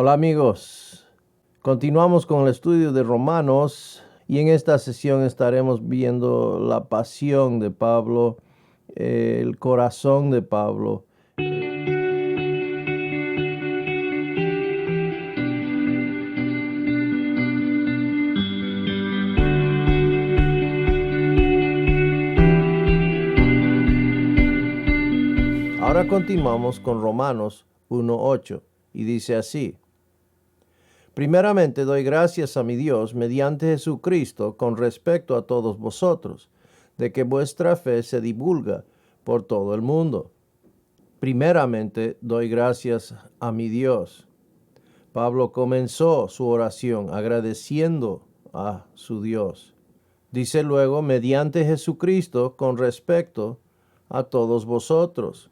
Hola amigos, continuamos con el estudio de Romanos y en esta sesión estaremos viendo la pasión de Pablo, el corazón de Pablo. Ahora continuamos con Romanos 1:8 y dice así: Primeramente doy gracias a mi Dios mediante Jesucristo con respecto a todos vosotros, de que vuestra fe se divulga por todo el mundo. Primeramente doy gracias a mi Dios. Pablo comenzó su oración agradeciendo a su Dios. Dice luego, mediante Jesucristo con respecto a todos vosotros.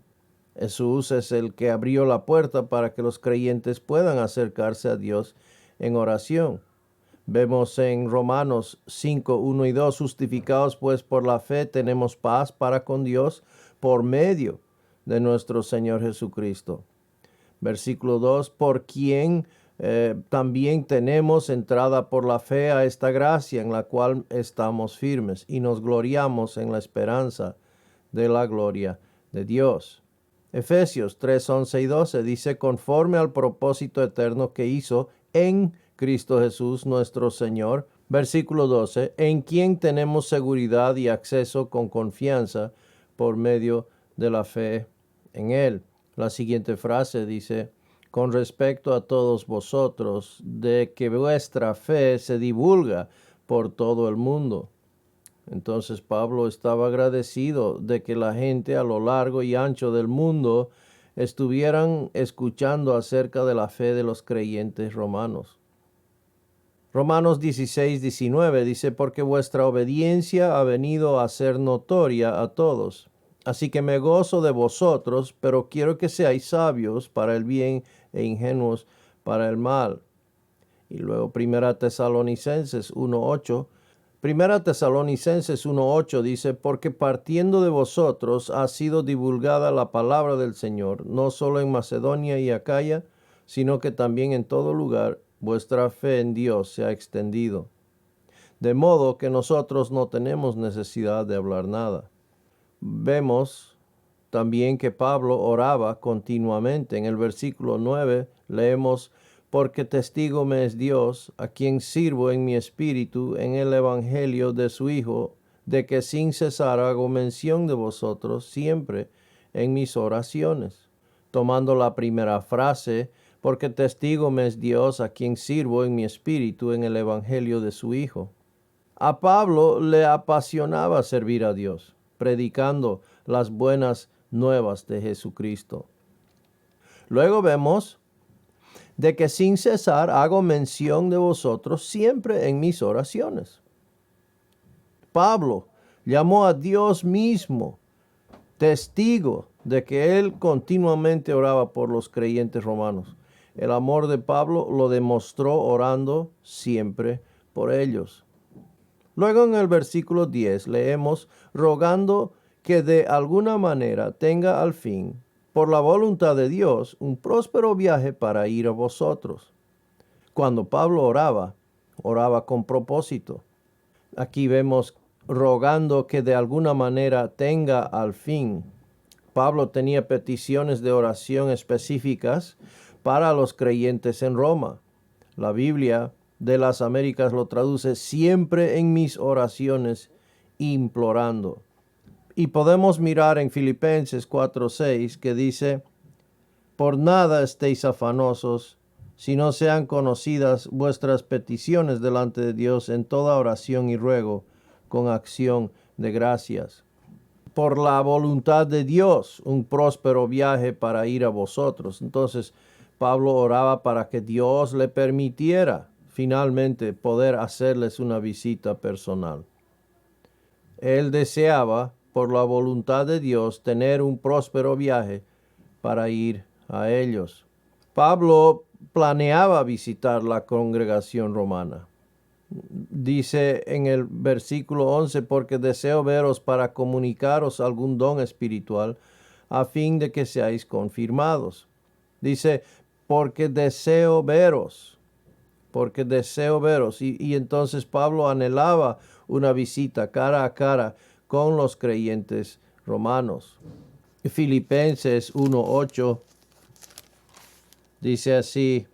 Jesús es el que abrió la puerta para que los creyentes puedan acercarse a Dios en oración. Vemos en Romanos 5:1 y 2, justificados pues por la fe tenemos paz para con Dios por medio de nuestro Señor Jesucristo. Versículo 2, por quien también tenemos entrada por la fe a esta gracia en la cual estamos firmes y nos gloriamos en la esperanza de la gloria de Dios. Efesios 3:11 y 12 dice, conforme al propósito eterno que hizo en Cristo Jesús nuestro Señor. Versículo 12, en quien tenemos seguridad y acceso con confianza por medio de la fe en Él. La siguiente frase dice, con respecto a todos vosotros, de que vuestra fe se divulga por todo el mundo. Entonces Pablo estaba agradecido de que la gente a lo largo y ancho del mundo estuvieran escuchando acerca de la fe de los creyentes romanos. Romanos 16:19 dice, porque vuestra obediencia ha venido a ser notoria a todos. Así que me gozo de vosotros, pero quiero que seáis sabios para el bien e ingenuos para el mal. Y luego Primera Tesalonicenses 1:8. Primera Tesalonicenses 1:8 dice, porque partiendo de vosotros ha sido divulgada la palabra del Señor, no solo en Macedonia y Acaya, sino que también en todo lugar vuestra fe en Dios se ha extendido. De modo que nosotros no tenemos necesidad de hablar nada. Vemos también que Pablo oraba continuamente. En el versículo 9 leemos, porque testigo me es Dios, a quien sirvo en mi espíritu en el evangelio de su Hijo, de que sin cesar hago mención de vosotros siempre en mis oraciones. Tomando la primera frase, porque testigo me es Dios, a quien sirvo en mi espíritu en el evangelio de su Hijo. A Pablo le apasionaba servir a Dios, predicando las buenas nuevas de Jesucristo. Luego vemos de que sin cesar hago mención de vosotros siempre en mis oraciones. Pablo llamó a Dios mismo testigo de que él continuamente oraba por los creyentes romanos. El amor de Pablo lo demostró orando siempre por ellos. Luego en el versículo 10 leemos, rogando que de alguna manera tenga al fin, por la voluntad de Dios, un próspero viaje para ir a vosotros. Cuando Pablo oraba, oraba con propósito. Aquí vemos rogando que de alguna manera tenga al fin. Pablo tenía peticiones de oración específicas para los creyentes en Roma. La Biblia de las Américas lo traduce siempre en mis oraciones, implorando. Y podemos mirar en Filipenses 4:6 que dice, por nada estéis afanosos, si no sean conocidas vuestras peticiones delante de Dios en toda oración y ruego, con acción de gracias. Por la voluntad de Dios, un próspero viaje para ir a vosotros. Entonces, Pablo oraba para que Dios le permitiera finalmente poder hacerles una visita personal. Él deseaba, por la voluntad de Dios, tener un próspero viaje para ir a ellos. Pablo planeaba visitar la congregación romana. Dice en el versículo 11, porque deseo veros para comunicaros algún don espiritual, a fin de que seáis confirmados. Dice, porque deseo veros, porque deseo veros. Y entonces Pablo anhelaba una visita cara a cara con los creyentes romanos. Filipenses 1:8 dice así: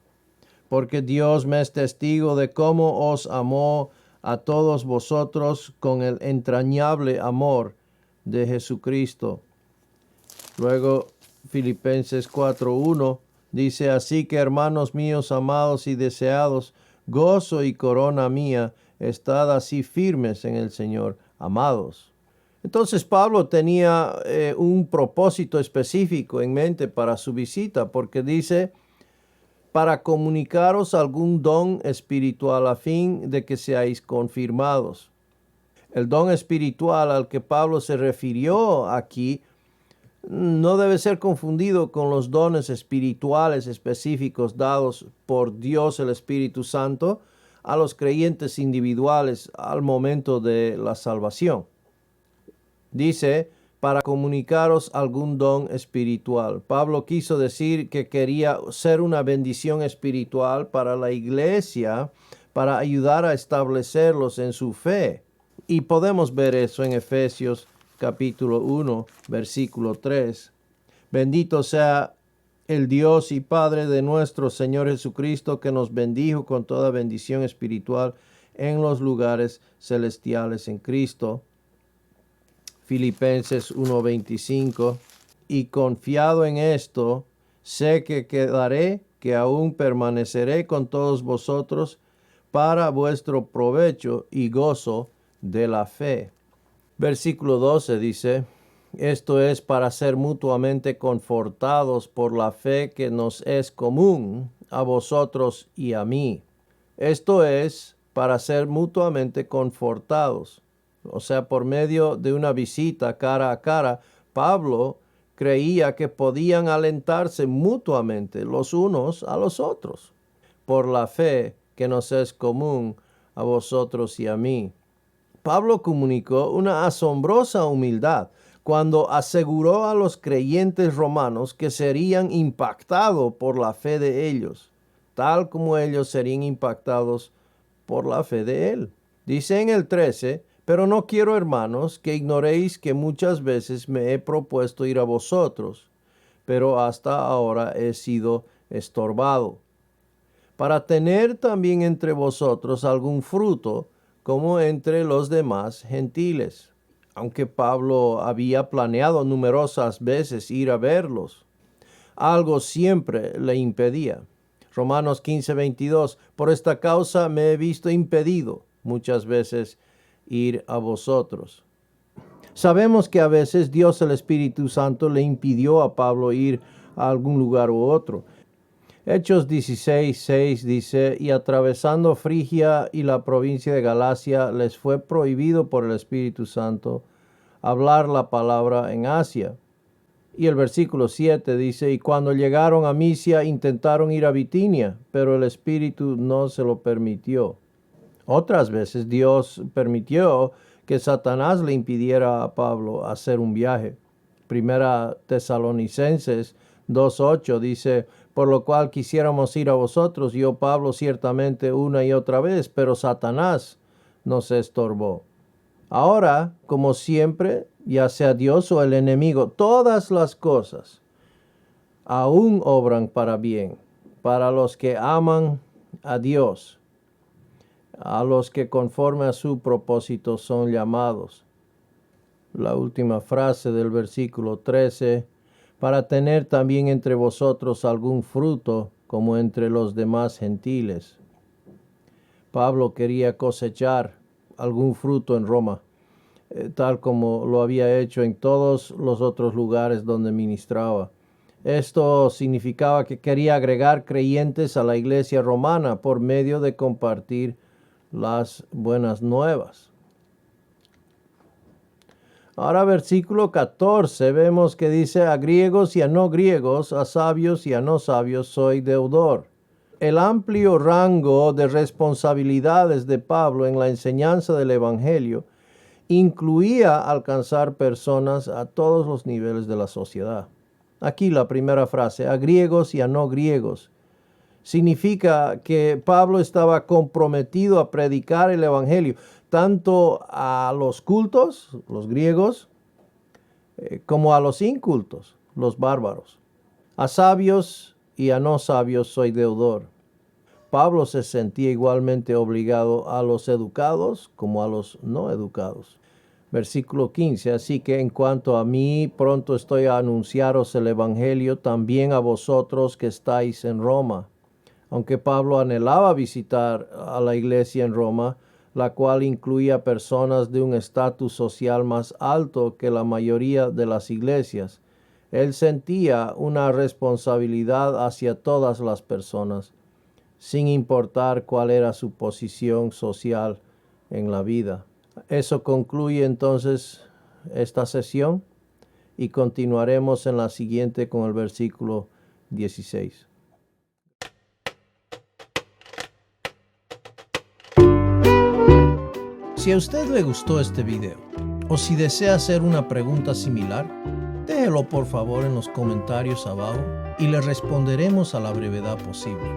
porque Dios me es testigo de cómo os amó a todos vosotros con el entrañable amor de Jesucristo. Luego Filipenses 4:1 dice: así que, hermanos míos amados y deseados, gozo y corona mía, estad así firmes en el Señor, amados. Entonces Pablo tenía un propósito específico en mente para su visita, porque dice: para comunicaros algún don espiritual a fin de que seáis confirmados. El don espiritual al que Pablo se refirió aquí no debe ser confundido con los dones espirituales específicos dados por Dios el Espíritu Santo a los creyentes individuales al momento de la salvación. Dice: para comunicaros algún don espiritual. Pablo quiso decir que quería ser una bendición espiritual para la iglesia, para ayudar a establecerlos en su fe. Y podemos ver eso en Efesios capítulo 1, versículo 3. Bendito sea el Dios y Padre de nuestro Señor Jesucristo, que nos bendijo con toda bendición espiritual en los lugares celestiales en Cristo. Filipenses 1:25, y confiado en esto, sé que quedaré, que aún permaneceré con todos vosotros para vuestro provecho y gozo de la fe. Versículo 12 dice: esto es para ser mutuamente confortados por la fe que nos es común a vosotros y a mí. Esto es para ser mutuamente confortados. O sea, por medio de una visita cara a cara, Pablo creía que podían alentarse mutuamente los unos a los otros por la fe que nos es común a vosotros y a mí. Pablo comunicó una asombrosa humildad cuando aseguró a los creyentes romanos que serían impactados por la fe de ellos, tal como ellos serían impactados por la fe de él. Dice en el 13: pero no quiero, hermanos, que ignoréis que muchas veces me he propuesto ir a vosotros, pero hasta ahora he sido estorbado, para tener también entre vosotros algún fruto, como entre los demás gentiles. Aunque Pablo había planeado numerosas veces ir a verlos, algo siempre le impedía. Romanos 15:22, por esta causa me he visto impedido muchas veces ir a vosotros. Sabemos que a veces Dios el Espíritu Santo le impidió a Pablo ir a algún lugar u otro. Hechos 16:6 dice: y atravesando Frigia y la provincia de Galacia, les fue prohibido por el Espíritu Santo hablar la palabra en Asia. Y el versículo 7 dice: y cuando llegaron a Misia intentaron ir a Bitinia, pero el Espíritu no se lo permitió. Otras veces Dios permitió que Satanás le impidiera a Pablo hacer un viaje. Primera Tesalonicenses 2:8 dice: por lo cual quisiéramos ir a vosotros, yo Pablo ciertamente una y otra vez, pero Satanás nos estorbó. Ahora, como siempre, ya sea Dios o el enemigo, todas las cosas aún obran para bien, para los que aman a Dios, a los que conforme a su propósito son llamados. La última frase del versículo 13: para tener también entre vosotros algún fruto, como entre los demás gentiles. Pablo quería cosechar algún fruto en Roma, tal como lo había hecho en todos los otros lugares donde ministraba. Esto significaba que quería agregar creyentes a la iglesia romana por medio de compartir las buenas nuevas. Ahora versículo 14 vemos que dice: a griegos y a no griegos, a sabios y a no sabios soy deudor. El amplio rango de responsabilidades de Pablo en la enseñanza del Evangelio incluía alcanzar personas a todos los niveles de la sociedad. Aquí la primera frase: a griegos y a no griegos. Significa que Pablo estaba comprometido a predicar el evangelio tanto a los cultos, los griegos, como a los incultos, los bárbaros. A sabios y a no sabios soy deudor. Pablo se sentía igualmente obligado a los educados como a los no educados. Versículo 15, así que en cuanto a mí, pronto estoy a anunciaros el evangelio también a vosotros que estáis en Roma. Aunque Pablo anhelaba visitar a la iglesia en Roma, la cual incluía personas de un estatus social más alto que la mayoría de las iglesias, él sentía una responsabilidad hacia todas las personas, sin importar cuál era su posición social en la vida. Eso concluye entonces esta sesión y continuaremos en la siguiente con el versículo 16. Si a usted le gustó este video o si desea hacer una pregunta similar, déjelo por favor en los comentarios abajo y le responderemos a la brevedad posible.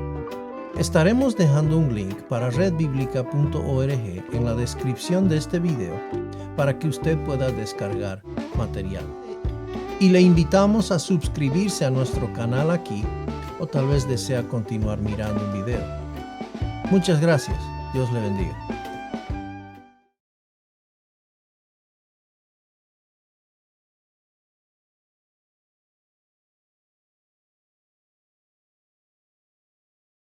Estaremos dejando un link para redbiblica.org en la descripción de este video para que usted pueda descargar material. Y le invitamos a suscribirse a nuestro canal aquí o tal vez desea continuar mirando un video. Muchas gracias. Dios le bendiga.